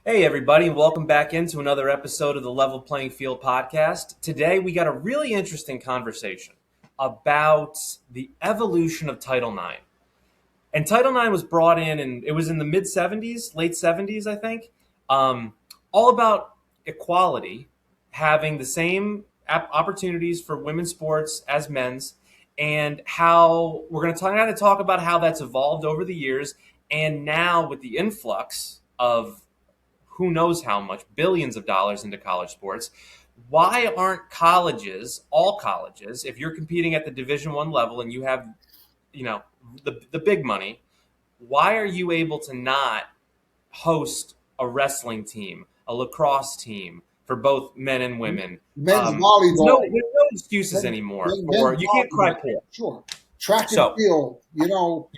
Hey, everybody, and welcome back into another episode of the Level Playing Field podcast. Today, we got a really interesting conversation about the evolution of Title IX. And Title IX was brought in, and it was in the mid 70s, late 70s, I think, all about equality, having the same opportunities for women's sports as men's, and how we're going to kind of talk about how that's evolved over the years. And now, with the influx of who knows how much, billions of dollars into college sports. Why aren't colleges, all colleges, if you're competing at the Division I level and you have, the big money, why are you able to not host a wrestling team, a lacrosse team for both men and women? Men's There's volleyball. no excuses anymore for Men's you can't cry volleyball. poor. Sure. Track and So field, yeah, what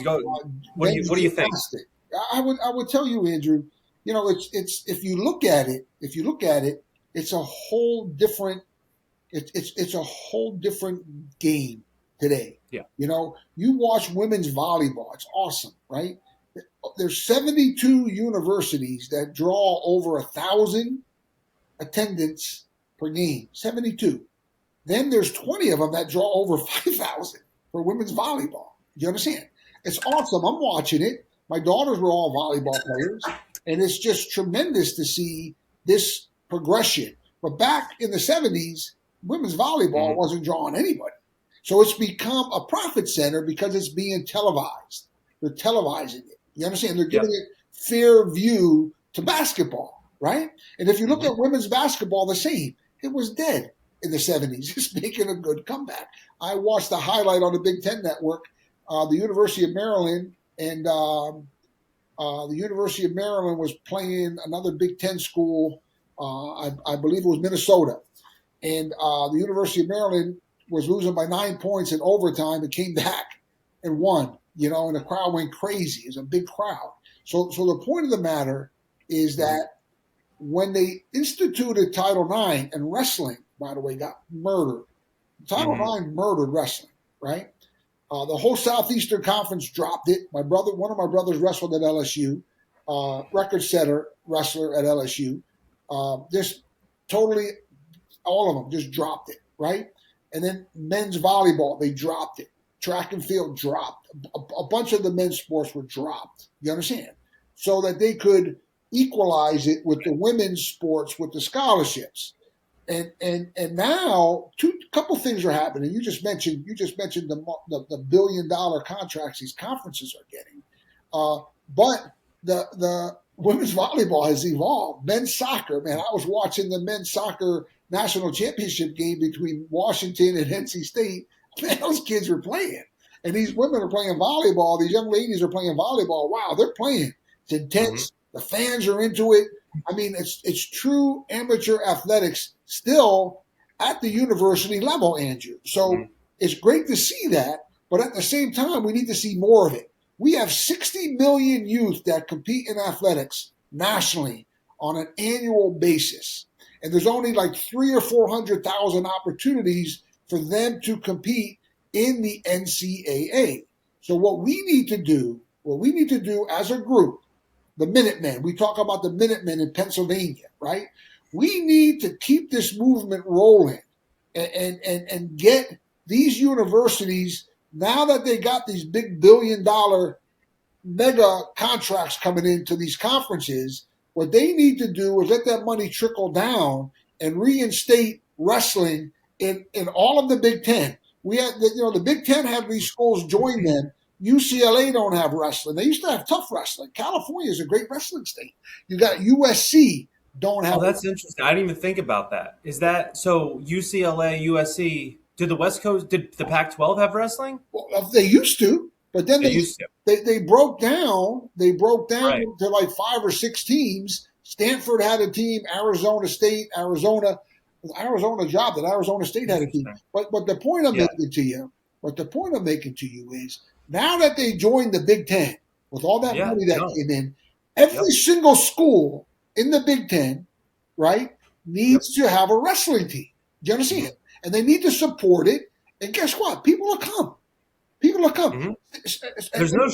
do men's you think? gymnastic. I would tell you, Andrew, it's if you look at it, it's a whole different it's a whole different game today. Yeah. You watch women's volleyball, it's awesome, right? There's 72 universities that draw over 1,000 attendance per game. 72. Then there's 20 of them that draw over 5,000 for women's volleyball. You understand? It's awesome. I'm watching it. My daughters were all volleyball players, and it's just tremendous to see this progression. But back in the 70s, women's volleyball wasn't drawing anybody. So it's become a profit center because it's being televised. They're televising it. You understand? They're giving it fair view to basketball, right? And if you look at women's basketball, the same. It was dead in the 70s. It's making a good comeback. I watched the highlight on the Big Ten Network. The University of Maryland and the University of Maryland was playing another Big Ten school. I believe it was Minnesota. And the University of Maryland was losing by 9 points in overtime and came back and won, and the crowd went crazy. It was a big crowd. So the point of the matter is that when they instituted Title IX, and wrestling, by the way, got murdered. Title IX murdered wrestling, right? The whole Southeastern Conference dropped it. One of my brothers wrestled at LSU, record setter wrestler at LSU. Just totally, all of them just dropped it, right? And then men's volleyball, they dropped it. Track and field dropped. A bunch of the men's sports were dropped. You understand? So that they could equalize it with the women's sports with the scholarships. And now couple things are happening. You just mentioned the $1 billion contracts these conferences are getting, but the women's volleyball has evolved. Men's soccer, man, I was watching the men's soccer national championship game between Washington and NC State. Man, those kids were playing, and these women are playing volleyball. These young ladies are playing volleyball. Wow, they're playing. It's intense. The fans are into it. I mean, it's true amateur athletics still at the university level, Andrew. So it's great to see that, but at the same time, we need to see more of it. We have 60 million youth that compete in athletics nationally on an annual basis, and there's only like 300,000 or 400,000 opportunities for them to compete in the NCAA. So what we need to do as a group, the Minutemen, we talk about the Minutemen in Pennsylvania, right? We need to keep this movement rolling and get these universities, now that they got these big $1 billion mega contracts coming into these conferences, what they need to do is let that money trickle down and reinstate wrestling in all of the Big Ten. We had, the Big Ten had these schools join them. UCLA don't have wrestling. They used to have tough wrestling. California is a great wrestling state. You got USC don't have. Oh, that's interesting. I didn't even think about that. Is that so? UCLA, USC. Did the West Coast? Did the Pac-12 have wrestling? Well, they used to, but then they broke down. They broke down to like 5 or 6 teams. Stanford had a team. Arizona State, Arizona dropped it. Arizona State had a team. But the point I'm making to you is, now that they joined the Big Ten with all that money that came in, every single school in the Big Ten, right, needs to have a wrestling team. Do you understand? And they need to support it. And guess what? People will come. There's no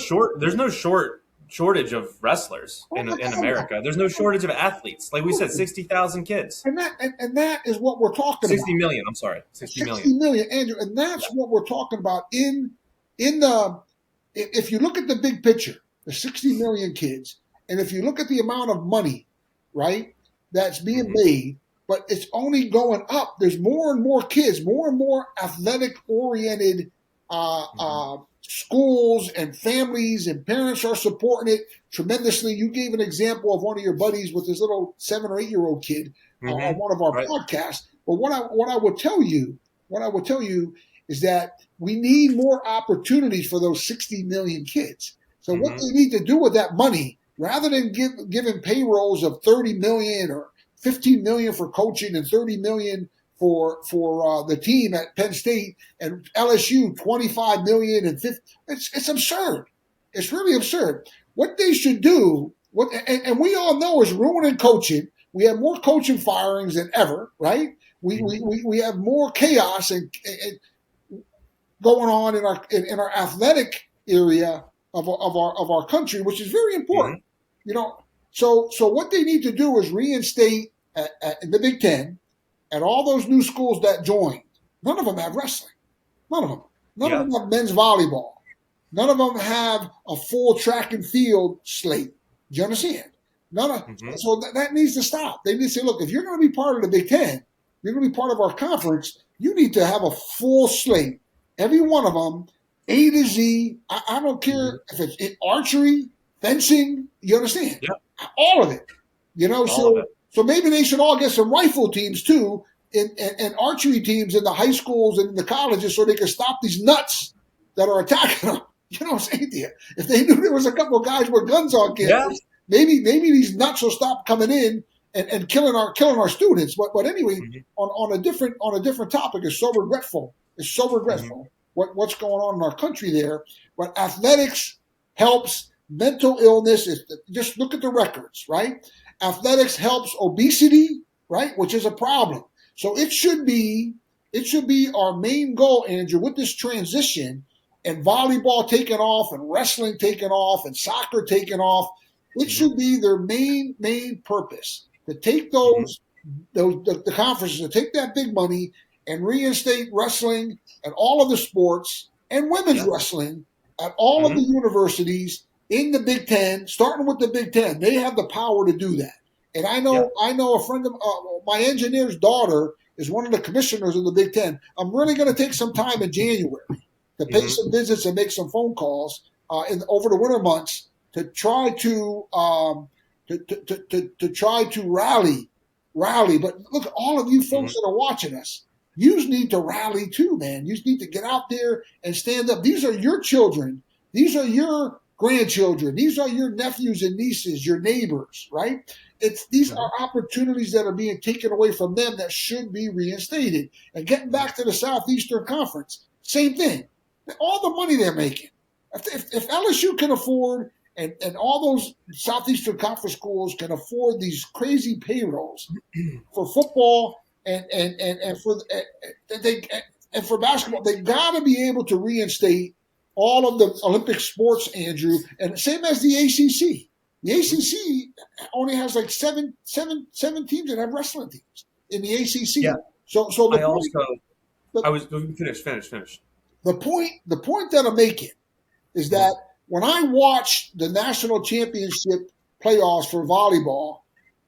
short shortage of wrestlers Oh my in God, no. America. There's no shortage of athletes. Like we said, 60,000 kids. And that is what we're talking about. 60 million. I'm sorry. 60 million. 60 million, Andrew, and that's Yeah. what we're talking about in the if you look at the big picture, the 60 million kids, and if you look at the amount of money, right, that's being Mm-hmm. made, but it's only going up. There's more and more kids, more and more athletic oriented Mm-hmm. schools and families and parents are supporting it tremendously. You gave an example of one of your buddies with his little 7 or 8 year old kid on Mm-hmm. one of our Right. podcasts. But what I would tell you is that we need more opportunities for those 60 million kids. So what Mm-hmm. they need to do with that money, rather than giving payrolls of 30 million or 15 million for coaching and 30 million for the team at Penn State and LSU 25 million and 50, it's absurd. It's really absurd. What they should do, and we all know is ruining coaching. We have more coaching firings than ever, right? Mm-hmm. We have more chaos and going on in our athletic area of our country, which is very Mm-hmm. important. You know, so what they need to do is reinstate in the Big Ten and all those new schools that joined. None of them have wrestling. None of them. None of Yeah. them have men's volleyball. None of them have a full track and field slate. Do you understand? None of, Mm-hmm. so that needs to stop. They need to say, look, if you're going to be part of the Big Ten, you're going to be part of our conference, you need to have a full slate. Every one of them, A to Z. I don't Mm-hmm. care if it's in archery, fencing. You understand? Yeah. All of it. You know, All of it. so maybe they should all get some rifle teams too, and archery teams in the high schools and in the colleges, so they can stop these nuts that are attacking them. You know what I'm saying to you? If they knew there was a couple of guys with guns on Yeah. campus, maybe these nuts will stop coming in and killing our students. But anyway, Mm-hmm. on a different topic, it's so regretful. It's so Mm-hmm. regretful what's going on in our country there. But athletics helps mental illness. Just look at the records, right? Athletics helps obesity, right, which is a problem. So it should be our main goal, Andrew, with this transition and volleyball taking off and wrestling taking off and soccer taking off. It Mm-hmm. should be their main purpose to take Mm-hmm. the conferences, to take that big money and reinstate wrestling and all of the sports and women's Yeah. wrestling at all of Mm-hmm. the universities in the Big Ten, starting with the Big Ten. They have the power to do that. And Yeah. I know a friend of my engineer's daughter is one of the commissioners of the Big Ten. I'm really going to take some time in January to pay Mm-hmm. some visits and make some phone calls over the winter months to try to try to rally. But look, all of you Mm-hmm. folks that are watching us, you need to rally too, man. You need to get out there and stand up. These are your children. These are your grandchildren. These are your nephews and nieces, your neighbors, right? These Mm-hmm. are opportunities that are being taken away from them that should be reinstated. And getting back to the Southeastern Conference, same thing. All the money they're making. If LSU can afford and all those Southeastern Conference schools can afford these crazy payrolls for football and for basketball, they got to be able to reinstate all of the Olympic sports, Andrew, and same as the ACC. The Mm-hmm. ACC only has like seven teams that have wrestling teams in the Yeah. ACC. So I also, the, I was finish. the point that I'm making is Mm-hmm. that when I watch the national championship playoffs for volleyball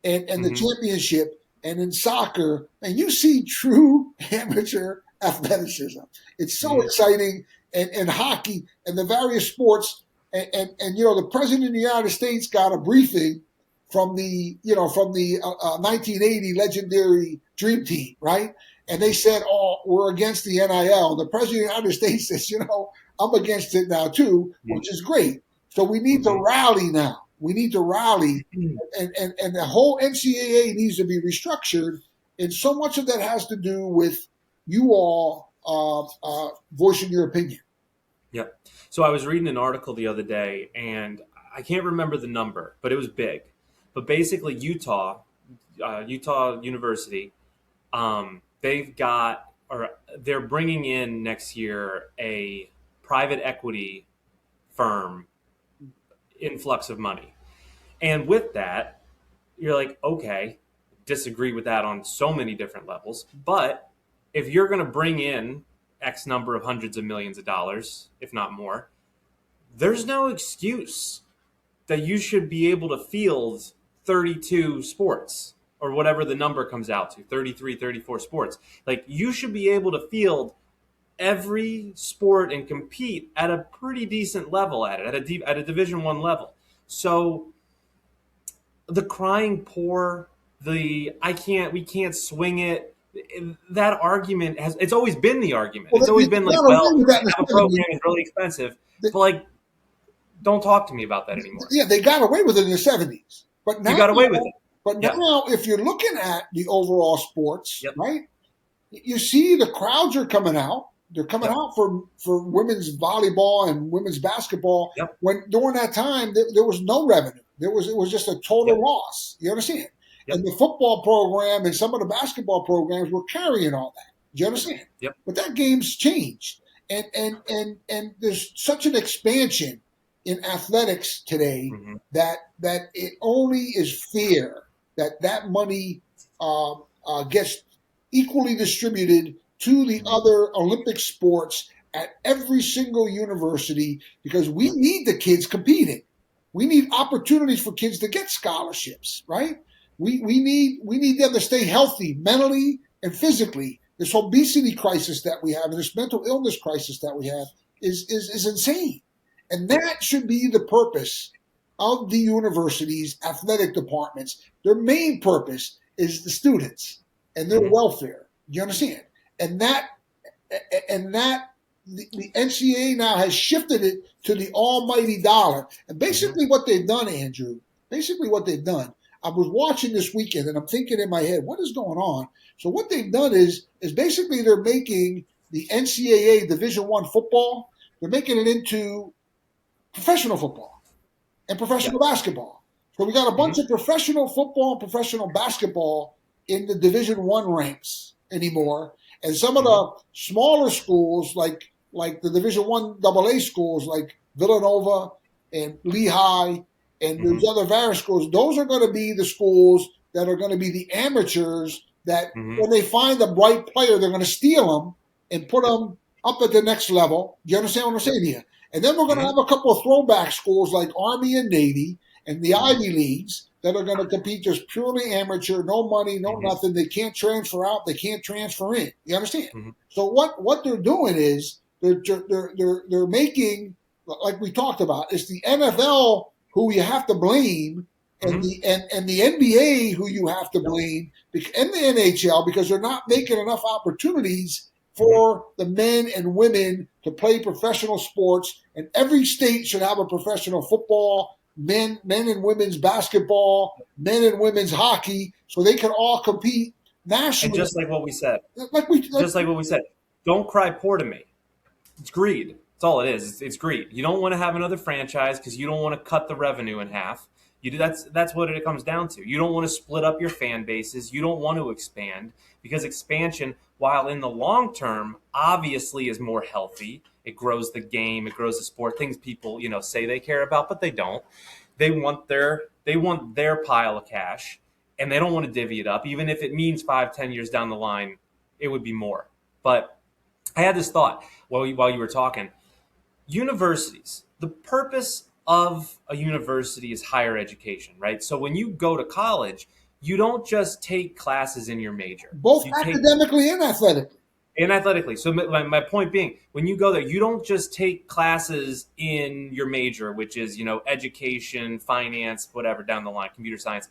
and the Mm-hmm. championship and in soccer, and you see true amateur athleticism. It's so Mm-hmm. exciting, and hockey and the various sports. And the president of the United States got a briefing from the 1980 legendary Dream Team, right? And they said, "Oh, we're against the NIL." The president of the United States says, I'm against it now too, which is great. So we need to Mm-hmm. rally now. We need to rally, and the whole NCAA needs to be restructured. And so much of that has to do with you all voicing your opinion. Yep. So I was reading an article the other day, and I can't remember the number, but it was big. But basically, Utah University, they're bringing in next year a private equity firm influx of money. And with that, you're like, okay, disagree with that on so many different levels. But if you're going to bring in X number of hundreds of millions of dollars, if not more, there's no excuse that you should be able to field 32 sports or whatever the number comes out to, 33, 34 sports. Like, you should be able to field every sport and compete at a pretty decent level at it, at a Division One level. So the crying poor, we can't swing it. That argument it's always been the argument. Well, It's always they been like, got away well, with that in have a the program 70s. is really expensive, They- but like, don't talk to me about that anymore. Yeah, they got away with it in the 70s. But You now, got away with it. but Yep. now, if you're looking at the overall sports, Yep. right, you see the crowds are coming out. They're coming Yep. out for women's volleyball and women's basketball. Yep. When during that time there was no revenue. It was just a total Yep. loss. You understand? Yep. And the football program and some of the basketball programs were carrying all that. Do you understand? Yep. But that game's changed, and there's such an expansion in athletics today Mhm. that it only is fair that money gets equally distributed to the other Olympic sports at every single university, because we need the kids competing. We need opportunities for kids to get scholarships, right? We need them to stay healthy mentally and physically. This obesity crisis that we have and this mental illness crisis that we have is insane. And that should be the purpose of the universities' athletic departments. Their main purpose is the students and their welfare. Do you understand? And that the NCAA now has shifted it to the almighty dollar. And basically what they've done, Andrew, I was watching this weekend and I'm thinking in my head, what is going on? So what they've done is basically they're making the NCAA Division I football, they're making it into professional football and professional basketball. So we got a bunch of professional football and professional basketball in the Division I ranks anymore. And some of the smaller schools, like the Division I AA schools, like Villanova and Lehigh and those other various schools, those are going to be the schools that are going to be the amateurs that when they find a bright player, they're going to steal them and put them up at the next level. Do you understand what I'm saying here? And then we're going to have a couple of throwback schools like Army and Navy and the Ivy Leagues that are going to compete just purely amateur, no money, no nothing. They can't transfer out. They can't transfer in. You understand? So what they're doing is they're making, like we talked about, it's the NFL who you have to blame, and the NBA who you have to blame, and the NHL, because they're not making enough opportunities for the men and women to play professional sports. And every state should have a professional football, men and women's basketball, men and women's hockey, so they can all compete nationally. And just like what we said, Like don't cry poor to me. It's greed. That's all it is. It's greed. You don't want to have another franchise because you don't want to cut the revenue in half. That's what it comes down to. You don't want to split up your fan bases. You don't want to expand, because expansion, while in the long term obviously is more healthy, it grows the game, it grows the sport, things people say they care about, but they don't. They want their pile of cash, and they don't want to divvy it up, even if it means 5-10 years down the line it would be more. But I had this thought while you were talking. Universities, the purpose of a university is higher education, right? So when you go to college, you don't just take classes in your major. both You academically and athletically. and athletically. So my point being, when you go there, you don't just take classes in your major, which is, education, finance, whatever down the line, computer science.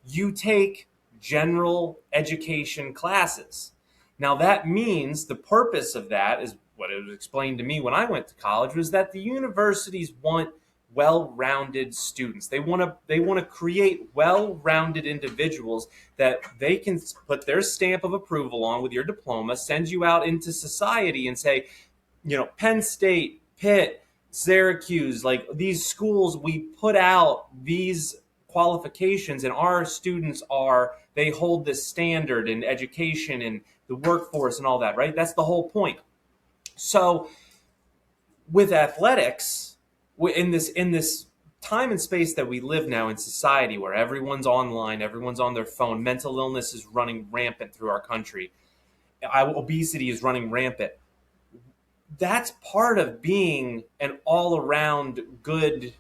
You take general education classes. Now that means the purpose of that is what it was explained to me when I went to college, was that the universities want well-rounded students. They want to create well-rounded individuals that they can put their stamp of approval on with your diploma, send you out into society and say, Penn State, Pitt, Syracuse, like these schools, we put out these qualifications and our students they hold this standard in education and the workforce and all that, right? That's the whole point. So with athletics, in this time and space that we live now in society, where everyone's online, everyone's on their phone, mental illness is running rampant through our country, obesity is running rampant. That's part of being an all-around good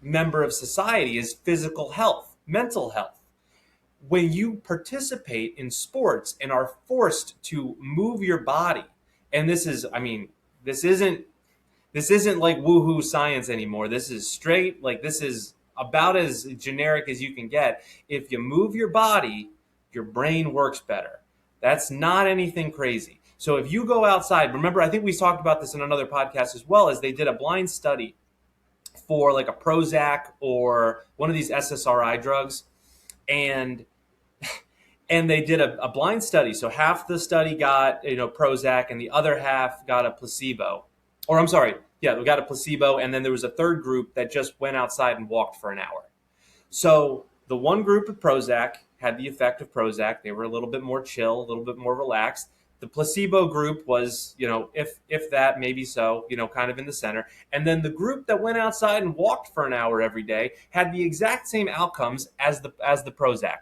member of society, is physical health, mental health. When you participate in sports and are forced to move your body, and this is, I mean, this isn't like woohoo science anymore. This is straight, like, this is about as generic as you can get. If you move your body, your brain works better. That's not anything crazy. So if you go outside, remember, I think we talked about this in another podcast as well, as they did a blind study for like a Prozac or one of these SSRI drugs. And they did a blind study. So half the study got, Prozac, and the other half got a placebo. Or I'm sorry, yeah, we got a placebo, and then there was a third group that just went outside and walked for an hour. So the one group of Prozac had the effect of Prozac. They were a little bit more chill, a little bit more relaxed. The placebo group was, if that, maybe so, kind of in the center. And then the group that went outside and walked for an hour every day had the exact same outcomes as the Prozac.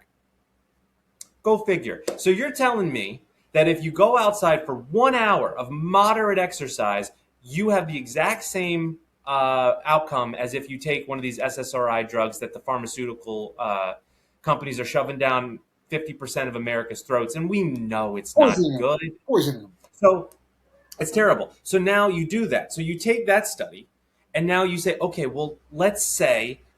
Go figure. So you're telling me that if you go outside for 1 hour of moderate exercise, you have the exact same outcome as if you take one of these SSRI drugs that the pharmaceutical companies are shoving down 50% of America's throats, and we know it's not good. Poison them. So it's terrible. So now you do that. So you take that study, and now you say, okay, well, let's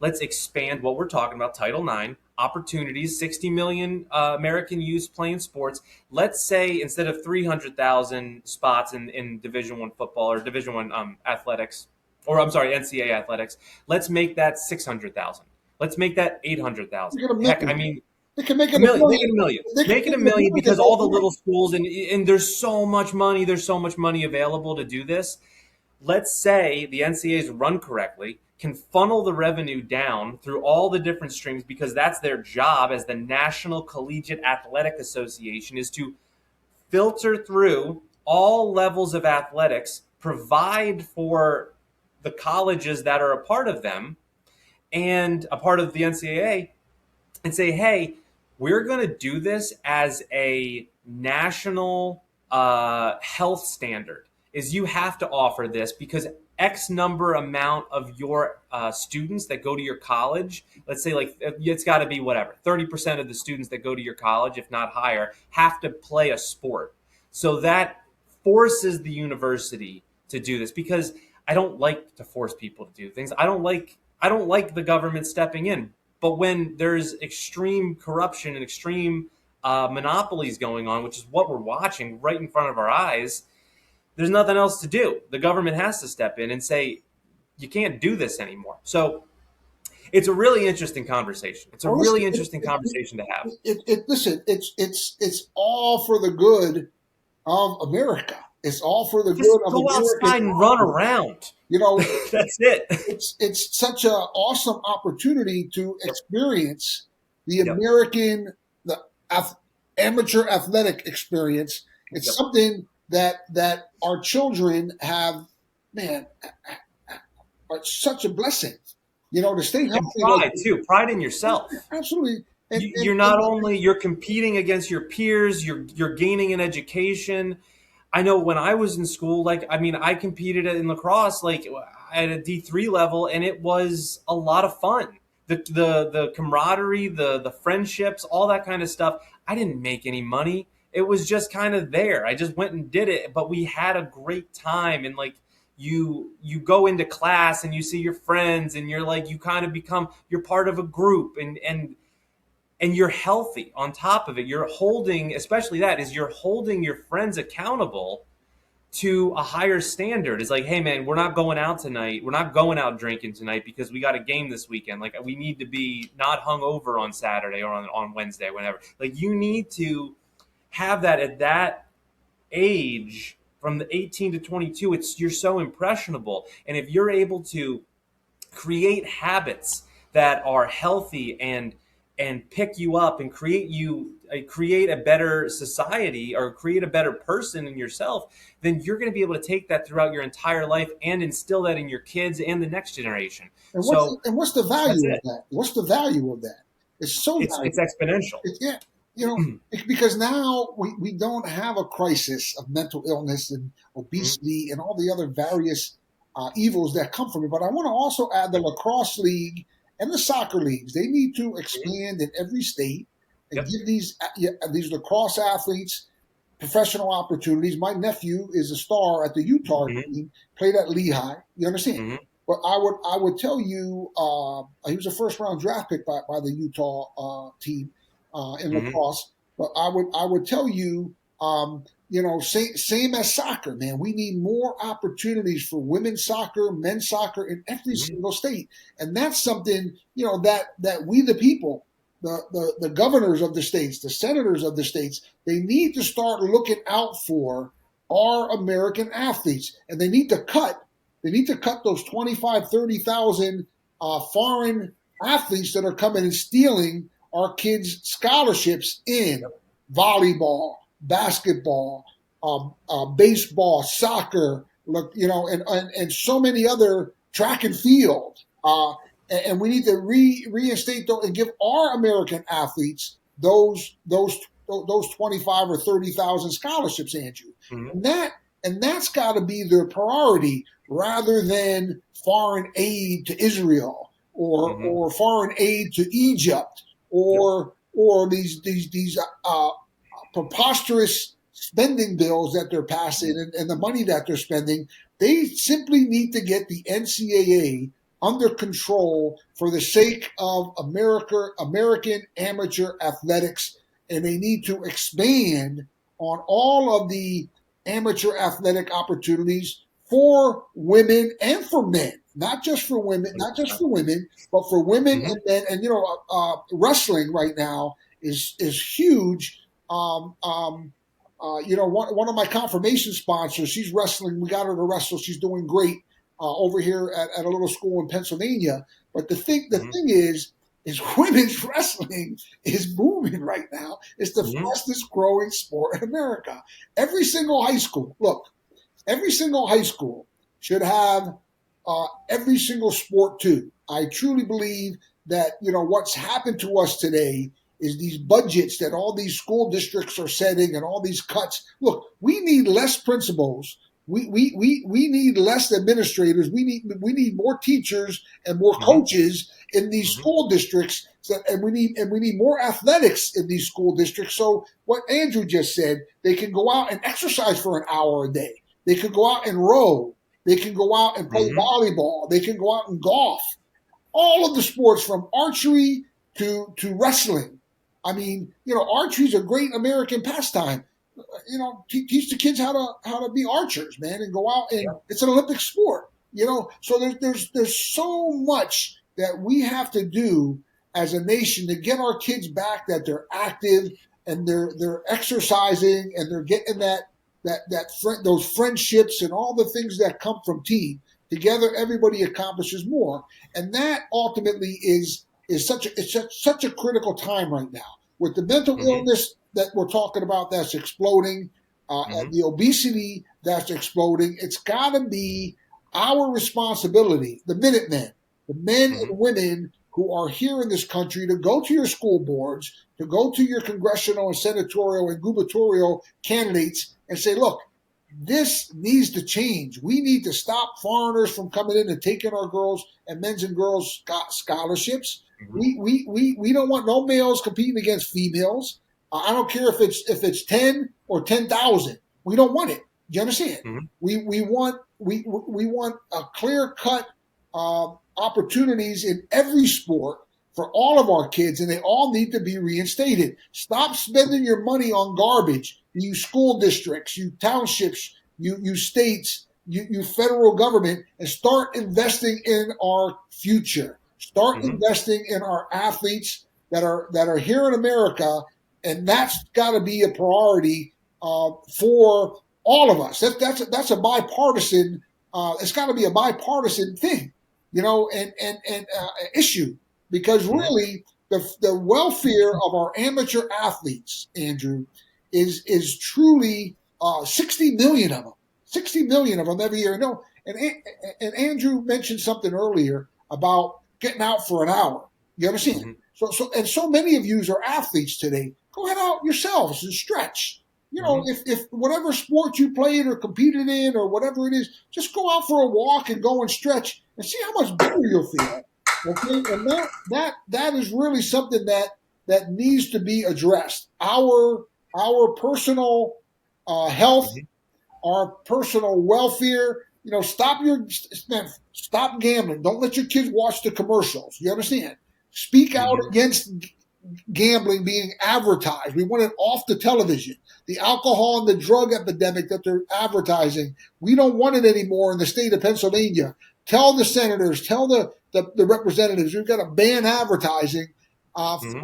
expand what we're talking about, Title IX, opportunities, 60 million American youth playing sports. Let's say instead of 300,000 spots in Division I football or Division I athletics, or I'm sorry, NCAA athletics, let's make that 600,000. Let's make that 800,000. Heck, I mean, they can make it a million. Make it a million. Make it a million because all the little schools and there's so much money. There's so much money available to do this. Let's say the NCAA is run correctly, can funnel the revenue down through all the different streams, because that's their job as the National Collegiate Athletic Association, is to filter through all levels of athletics, provide for the colleges that are a part of them and a part of the NCAA, and say, hey, we're going to do this as a national health standard. Is you have to offer this because X number amount of your students that go to your college, let's say like it's got to be whatever, 30% of the students that go to your college, if not higher, have to play a sport. So that forces the university to do this, because I don't like to force people to do things. I don't like the government stepping in. But when there's extreme corruption and extreme monopolies going on, which is what we're watching right in front of our eyes, there's nothing else to do. The government has to step in and say, you can't do this anymore. So it's a really interesting conversation. It's a really interesting conversation to have. Listen, it's all for the good of America. It's all for the good of America. Go outside and run around. That's it. It's such an awesome opportunity to experience the American, the amateur athletic experience. It's something that our children have, man, it's such a blessing, to stay healthy. And pride too, pride in yourself. Absolutely. You're not only, you're competing against your peers, you're gaining an education. I know when I was in school, I competed in lacrosse, at a D3 level, and it was a lot of fun. The camaraderie, the friendships, all that kind of stuff. I didn't make any money. It was just kind of there. I just went and did it, but we had a great time. And you go into class and you see your friends, and you kind of become, you're part of a group, and you're healthy on top of it. You're holding, especially that is, you're holding your friends accountable to a higher standard. It's like, hey man, we're not going out tonight. We're not going out drinking tonight because we got a game this weekend. We need to be not hungover on Saturday or on Wednesday, whenever. You need to have that at that age, from the 18 to 22. You're so impressionable. And if you're able to create habits that are healthy and and pick you up and create a better society or create a better person in yourself, then you're going to be able to take that throughout your entire life and instill that in your kids and the next generation. So And what's the that's value of it. that? What's the value of that? It's so It's valuable. exponential. Yeah, because now we don't have a crisis of mental illness and Mhm. obesity and all the other various evils that come from it. But I want to also add the lacrosse league and the soccer leagues. They need to Mhm. expand in every state and Yep. give these lacrosse athletes professional opportunities. My nephew is a star at the Utah Hmm. team, played at Lehigh. You understand? Hmm. But I would tell you, he was a first round draft pick by the Utah team in Hmm. lacrosse. But I would tell you, same as soccer, man. We need more opportunities for women's soccer, men's soccer in every Hmm. single state, and that's something that we the people, the governors of the states, the senators of the states, they need to start looking out for our American athletes, and they need to cut. They need to cut those 25, 30,000 foreign athletes that are coming and stealing our kids' scholarships in volleyball, basketball, baseball, soccer, look, and so many other track and field. And we need to reinstate those and give our American athletes those 25 or 30,000 scholarships, Andrew. Hmm. And that's got to be their priority rather than foreign aid to Israel Hmm. or foreign aid to Egypt Yep. or these preposterous spending bills that they're passing and the money that they're spending. They simply need to get the NCAA under control for the sake of American amateur athletics, and they need to expand on all of the amateur athletic opportunities for women and for men, not just for women, but for women Hmm. and men. And wrestling right now is huge. One of my confirmation sponsors, she's wrestling. We got her to wrestle. She's doing great over here at a little school in Pennsylvania. But the Hmm. thing is women's wrestling is booming right now. It's the Hmm. fastest growing sport in America. Every single high school, look, every single high school should have every single sport too. I truly believe that what's happened to us today is these budgets that all these school districts are setting and all these cuts. Look, we need less principals. We need less administrators. We need more teachers and more Hmm. coaches in these Hmm. school districts. And we need more athletics in these school districts. So what Andrew just said, they can go out and exercise for an hour a day. They could go out and row. They can go out and play Hmm. volleyball. They can go out and golf. All of the sports from archery to wrestling. I mean, archery is a great American pastime. Teach the kids how to be archers, man, and go out and Yep. it's an Olympic sport. So there's so much that we have to do as a nation to get our kids back that they're active and they're exercising and they're getting those friendships and all the things that come from team. Together, everybody accomplishes more, and that ultimately is such a critical time right now with the mental Hmm. illness that we're talking about that's exploding, Hmm. the obesity that's exploding. It's got to be our responsibility, the Minutemen, the men Hmm. and women who are here in this country, to go to your school boards, to go to your congressional and senatorial and gubernatorial candidates and say, look, this needs to change. We need to stop foreigners from coming in and taking our girls and men's and girls scholarships. Hmm. We don't want no males competing against females. I don't care if it's 10 or 10,000. We don't want it. Do you understand? Hmm. We want a clear cut opportunities in every sport for all of our kids, and they all need to be reinstated. Stop spending your money on garbage. You school districts, you townships, you states, you federal government, and start investing in our future. Start Hmm. investing in our athletes that are here in America, and that's got to be a priority for all of us. That's a bipartisan. It's got to be a bipartisan thing, and issue, because Hmm. really the welfare of our amateur athletes, Andrew, is truly 60 million of them. 60 million of them every year. No, and Andrew mentioned something earlier about getting out for an hour. You understand? Mm-hmm. So many of you are athletes today. Go head out yourselves and stretch. You know, Mm-hmm. if whatever sport you played or competed in or whatever it is, just go out for a walk and go and stretch and see how much better you'll feel. Okay, and that is really something that needs to be addressed. Our personal health, Mm-hmm. our personal welfare. You know, stop gambling. Don't let your kids watch the commercials. You understand? Speak out Mm-hmm. against gambling being advertised. We want it off the television. The alcohol and the drug epidemic that they're advertising, we don't want it anymore in the state of Pennsylvania. Tell the senators, tell the representatives, we've got to ban advertising Mm-hmm.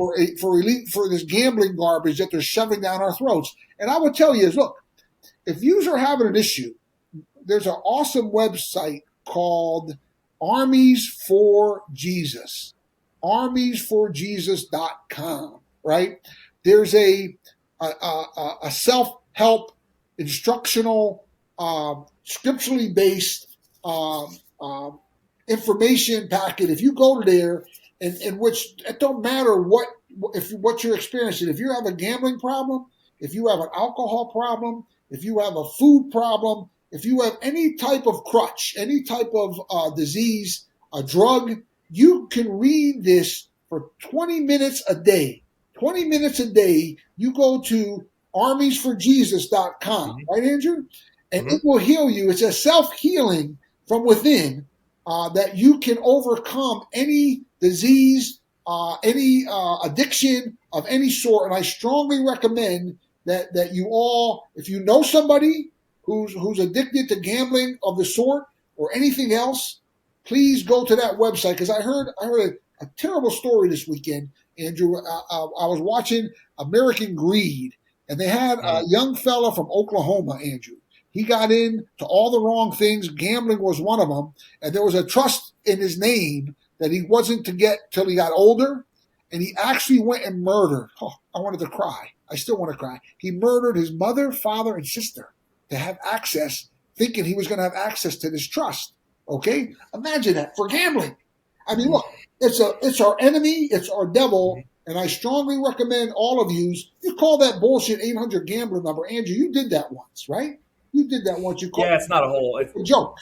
for this gambling garbage that they're shoving down our throats. And I would tell you is, look, if you are having an issue, there's an awesome website called Armies for Jesus. Armiesforjesus.com, right? There's a self help, instructional, scripturally based information packet. If you go to there, in which it don't matter what you're experiencing. If you have a gambling problem, if you have an alcohol problem, if you have a food problem, if you have any type of crutch, any type of disease, a drug, you can read this for 20 minutes a day. 20 minutes a day, you go to armiesforjesus.com, right, Andrew? And Mm-hmm. it will heal you. It's a self healing from within that you can overcome any disease, any addiction of any sort. And I strongly recommend that you all, if you know somebody who's addicted to gambling of the sort or anything else, please go to that website because I heard a terrible story this weekend, Andrew. I was watching American Greed, and they had a Mm-hmm. young fella from Oklahoma, Andrew. He got into all the wrong things. Gambling was one of them, and there was a trust in his name that he wasn't to get till he got older, and he actually went and murdered. Oh, I wanted to cry. I still want to cry. He murdered his mother, father, and sister to have access, thinking he was going to have access to this trust. Okay, imagine that for gambling. I mean, look, it's our enemy, it's our devil, and I strongly recommend all of you call that bullshit 800 gambler number. Andrew, you did that once, right? You did that once. You called Yeah, it's not a whole. it a joke,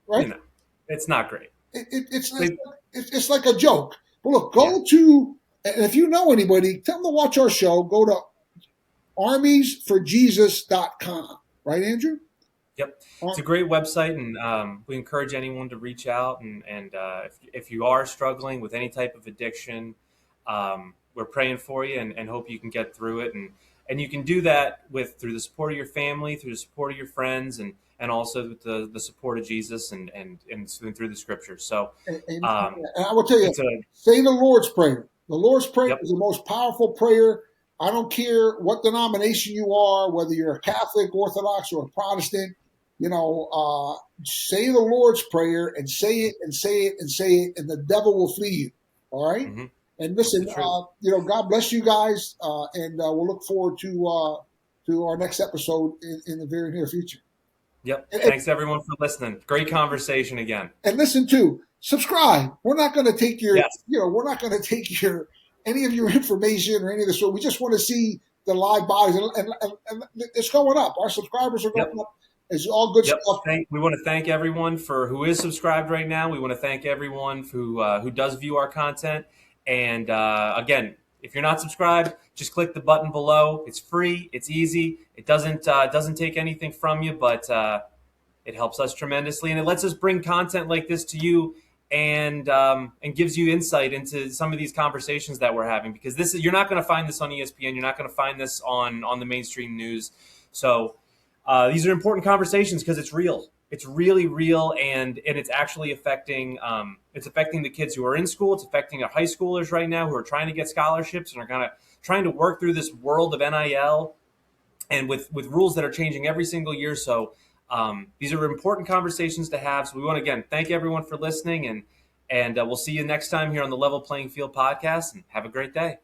You right? know, it's not great. It's They, it's like a joke. But look, yeah. go to, and if you know anybody, tell them to watch our show. Go to armiesforjesus.com, right, Andrew? Yep, it's a great website, and we encourage anyone to reach out. And if you are struggling with any type of addiction, we're praying for you and hope you can get through it. And you can do that through the support of your family, through the support of your friends, and also with the support of Jesus and through the Scriptures. So um, And I will tell you, it's a say the Lord's Prayer. The Lord's Prayer yep. is the most powerful prayer. I don't care what denomination you are, whether you're a Catholic, Orthodox, or a Protestant. Say the Lord's Prayer and say it and say it and say it, and the devil will flee you. All right. Mm-hmm. And It's listen, the truth. God bless you guys, and we'll look forward to our next episode in the very near future. Yep. And, Thanks everyone for listening. Great conversation again. and listen to subscribe. We're not going to take Yes. we're not going to take any of your information or any of this. So we just want to see the live bodies, and it's going up. Our subscribers are going Yep. up. It's all good Yep. stuff. We want to thank everyone for who is subscribed right now. We want to thank everyone who does view our content. And again, if you're not subscribed, just click the button below. It's free. It's easy. It doesn't take anything from you, but it helps us tremendously, and it lets us bring content like this to you, and gives you insight into some of these conversations that we're having. Because you're not going to find this on ESPN. You're not going to find this on the mainstream news. So these are important conversations because it's real. It's really real, and it's actually affecting the kids who are in school. It's affecting our high schoolers right now who are trying to get scholarships and are kind of trying to work through this world of NIL and with rules that are changing every single year. So these are important conversations to have. So we want to again thank everyone for listening, And we'll see you next time here on the Level Playing Field podcast, and have a great day.